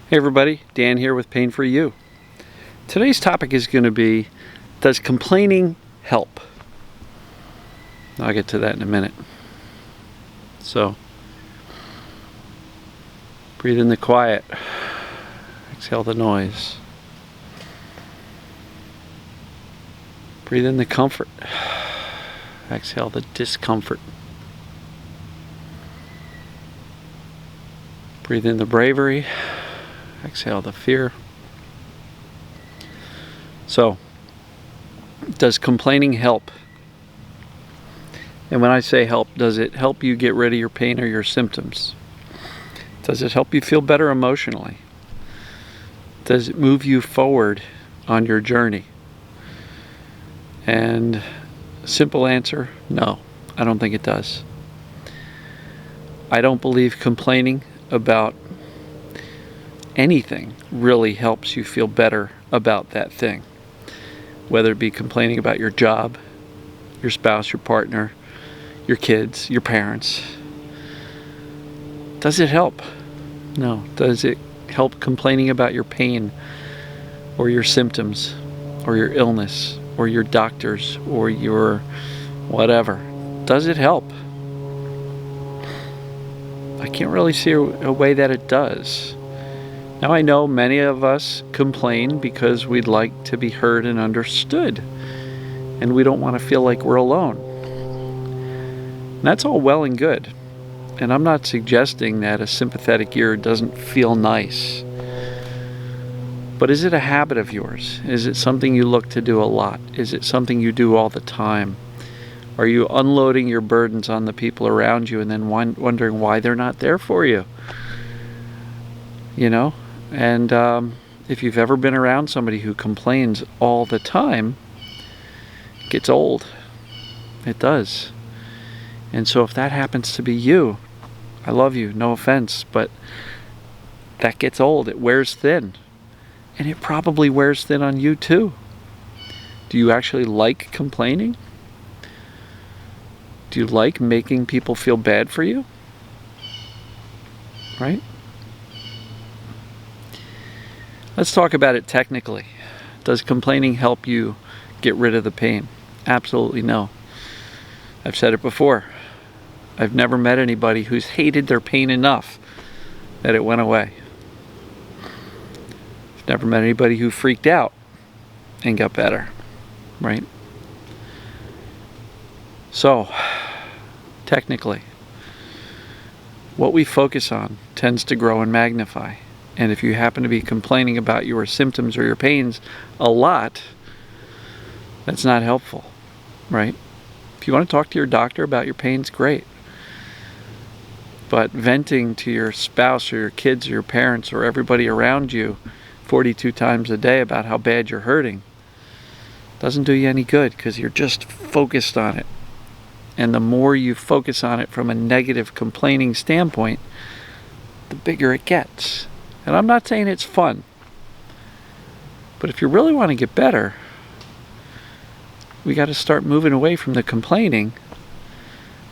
Hey everybody, Dan here with Pain for You. Today's topic is going to be, does complaining help? I'll get to that in a minute. So, breathe in the quiet, exhale the noise. Breathe in the comfort, exhale the discomfort. Breathe in the bravery, exhale the fear. So, does complaining help? And when I say help, does it help you get rid of your pain or your symptoms? Does it help you feel better emotionally? Does it move you forward on your journey? And simple answer, no, I don't think it does. I don't believe complaining about anything really helps you feel better about that thing. Whether it be complaining about your job, your spouse, your partner, your kids, your parents. Does it help? No. Does it help complaining about your pain or your symptoms or your illness or your doctors or your whatever? Does it help? I can't really see a way that it does. Now I know many of us complain because we'd like to be heard and understood, and we don't want to feel like we're alone. And that's all well and good, and I'm not suggesting that a sympathetic ear doesn't feel nice. But is it a habit of yours? Is it something you look to do a lot? Is it something you do all the time? Are you unloading your burdens on the people around you and then wondering why they're not there for you? You know? And if you've ever been around somebody who complains all the time, it gets old. It does. And so if that happens to be you, I love you, no offense, but that gets old. It wears thin. And it probably wears thin on you too. Do you actually like complaining? Do you like making people feel bad for you? Right? Let's talk about it technically. Does complaining help you get rid of the pain? Absolutely no. I've said it before. I've never met anybody who's hated their pain enough that it went away. I've never met anybody who freaked out and got better, right? So, technically, what we focus on tends to grow and magnify. And if you happen to be complaining about your symptoms or your pains a lot, that's not helpful, right? If you want to talk to your doctor about your pains, great. But venting to your spouse or your kids or your parents or everybody around you 42 times a day about how bad you're hurting doesn't do you any good, because you're just focused on it. And the more you focus on it from a negative complaining standpoint, the bigger it gets. And I'm not saying it's fun, but if you really want to get better, we got to start moving away from the complaining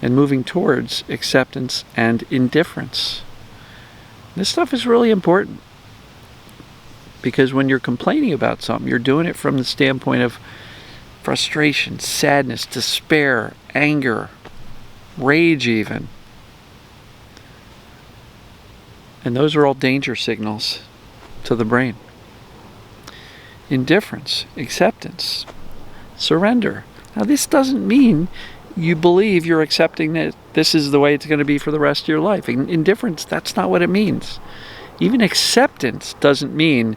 and moving towards acceptance and indifference. This stuff is really important, because when you're complaining about something, you're doing it from the standpoint of frustration, sadness, despair, anger, rage even. And those are all danger signals to the brain. Indifference, acceptance, surrender. Now this doesn't mean you believe you're accepting that this is the way it's going to be for the rest of your life. Indifference, that's not what it means. Even acceptance doesn't mean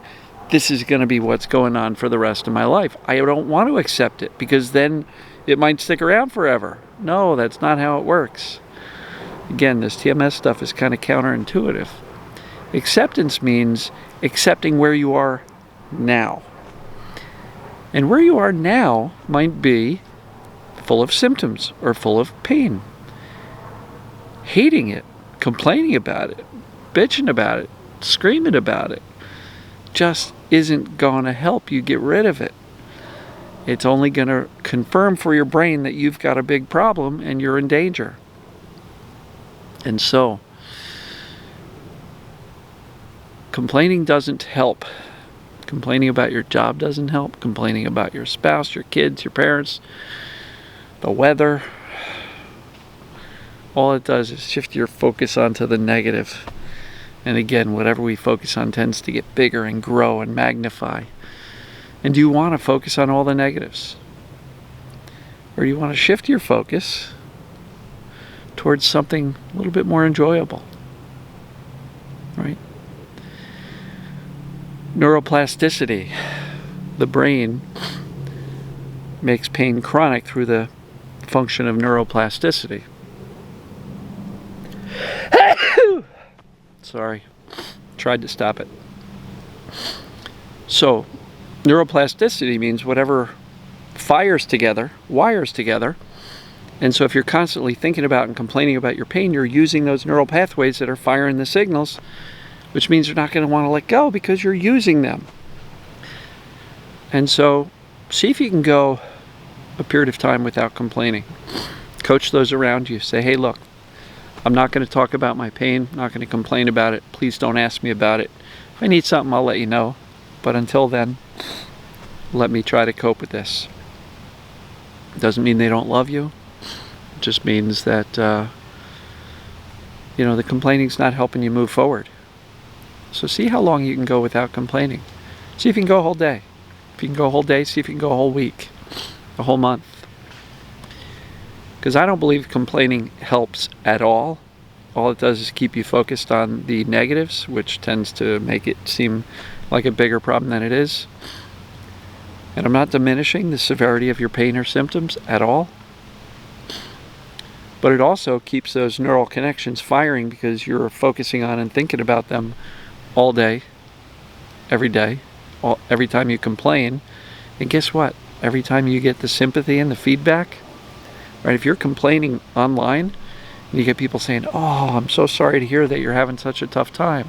this is going to be what's going on for the rest of my life. I don't want to accept it, because then it might stick around forever. No, that's not how it works. Again, this TMS stuff is kind of counterintuitive. Acceptance means accepting where you are now. And where you are now might be full of symptoms or full of pain. Hating it, complaining about it, bitching about it, screaming about it, just isn't going to help you get rid of it. It's only going to confirm for your brain that you've got a big problem and you're in danger. And so, complaining doesn't help. Complaining about your job doesn't help. Complaining about your spouse, your kids, your parents, the weather. All it does is shift your focus onto the negative. And again, whatever we focus on tends to get bigger and grow and magnify. And do you want to focus on all the negatives? Or do you want to shift your focus towards something a little bit more enjoyable? Right? Neuroplasticity. The brain makes pain chronic through the function of neuroplasticity. Sorry, tried to stop it. So, neuroplasticity means whatever fires together, wires together. And so if you're constantly thinking about and complaining about your pain, you're using those neural pathways that are firing the signals, which means you're not going to want to let go because you're using them. And so see if you can go a period of time without complaining. Coach those around you. Say, hey, look, I'm not going to talk about my pain. I'm not going to complain about it. Please don't ask me about it. If I need something, I'll let you know. But until then, let me try to cope with this. Doesn't mean they don't love you. It just means that, the complaining's not helping you move forward. So see how long you can go without complaining. See if you can go a whole day. If you can go a whole day, see if you can go a whole week, a whole month. Because I don't believe complaining helps at all. All it does is keep you focused on the negatives, which tends to make it seem like a bigger problem than it is. And I'm not diminishing the severity of your pain or symptoms at all. But it also keeps those neural connections firing because you're focusing on and thinking about them all day, every day, every time you complain. And guess what? Every time you get the sympathy and the feedback, right? If you're complaining online, and you get people saying, oh, I'm so sorry to hear that you're having such a tough time.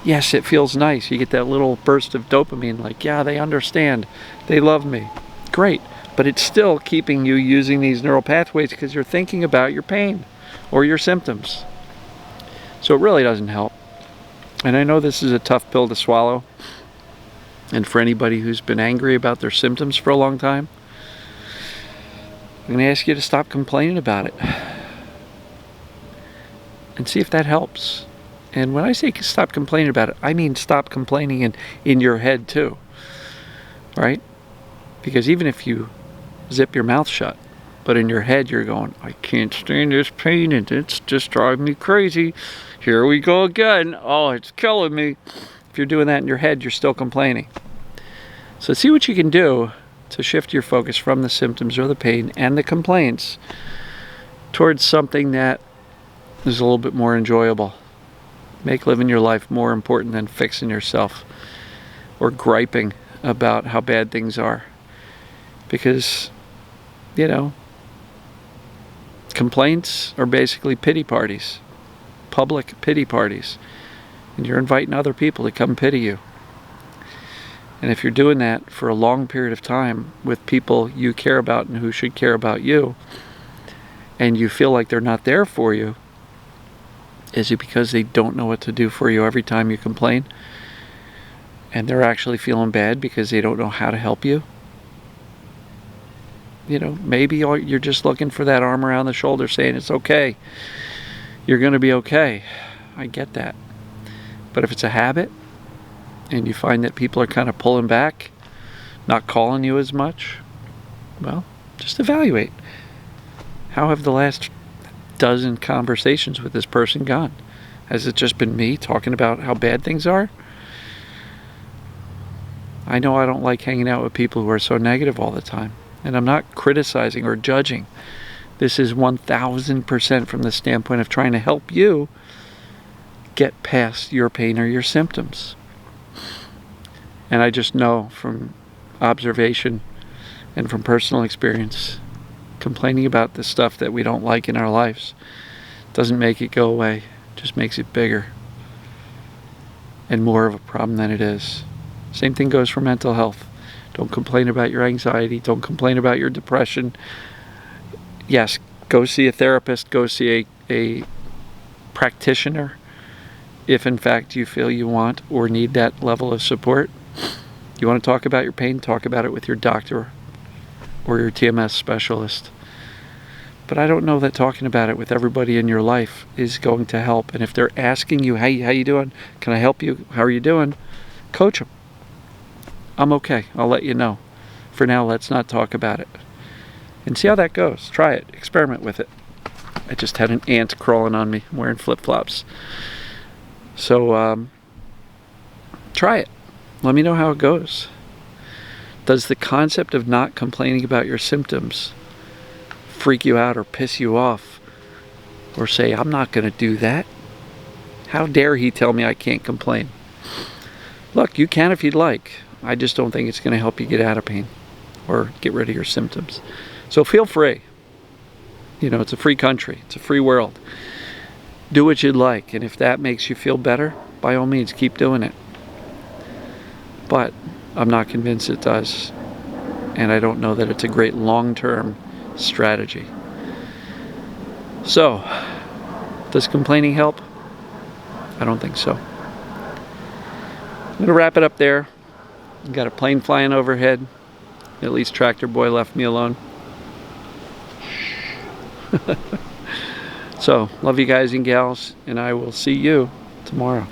Yes, it feels nice. You get that little burst of dopamine, like, yeah, they understand. They love me. Great. But it's still keeping you using these neural pathways because you're thinking about your pain or your symptoms. So it really doesn't help. And I know this is a tough pill to swallow. And for anybody who's been angry about their symptoms for a long time, I'm going to ask you to stop complaining about it and see if that helps. And when I say stop complaining about it, I mean stop complaining in your head too, right? Because even if you zip your mouth shut, but in your head you're going, I can't stand this pain and it's just driving me crazy. Here we go again. Oh, it's killing me. If you're doing that in your head, you're still complaining. So see what you can do to shift your focus from the symptoms or the pain and the complaints towards something that is a little bit more enjoyable. Make living your life more important than fixing yourself or griping about how bad things are. Because, complaints are basically pity parties, public pity parties. And you're inviting other people to come pity you. And if you're doing that for a long period of time with people you care about and who should care about you, and you feel like they're not there for you, is it because they don't know what to do for you every time you complain? And they're actually feeling bad because they don't know how to help you? Maybe you're just looking for that arm around the shoulder saying it's okay. You're going to be okay. I get that. But if it's a habit, and you find that people are kind of pulling back, not calling you as much, well, just evaluate. How have the last dozen conversations with this person gone? Has it just been me talking about how bad things are? I know I don't like hanging out with people who are so negative all the time. And I'm not criticizing or judging. This is 1000% from the standpoint of trying to help you get past your pain or your symptoms. And I just know from observation and from personal experience, complaining about the stuff that we don't like in our lives doesn't make it go away. It just makes it bigger and more of a problem than it is. Same thing goes for mental health. Don't complain about your anxiety. Don't complain about your depression. Yes, go see a therapist. Go see a practitioner. if in fact you feel you want or need that level of support. You want to talk about your pain, talk about it with your doctor or your TMS specialist. But I don't know that talking about it with everybody in your life is going to help. And if they're asking you, hey, how you doing? Can I help you? How are you doing? Coach them. I'm okay. I'll let you know. For now, let's not talk about it. And see how that goes. Try it. Experiment with it. I just had an ant crawling on me. I'm wearing flip-flops. So, try it. Let me know how it goes. Does the concept of not complaining about your symptoms freak you out or piss you off? Or say, I'm not going to do that? How dare he tell me I can't complain? Look, you can if you'd like. I just don't think it's going to help you get out of pain or get rid of your symptoms. So feel free. You know, it's a free country. It's a free world. Do what you'd like. And if that makes you feel better, by all means, keep doing it. But I'm not convinced it does. And I don't know that it's a great long-term strategy. So, does complaining help? I don't think so. I'm going to wrap it up there. Got a plane flying overhead. At least Tractor Boy left me alone. So, love you guys and gals, and I will see you tomorrow.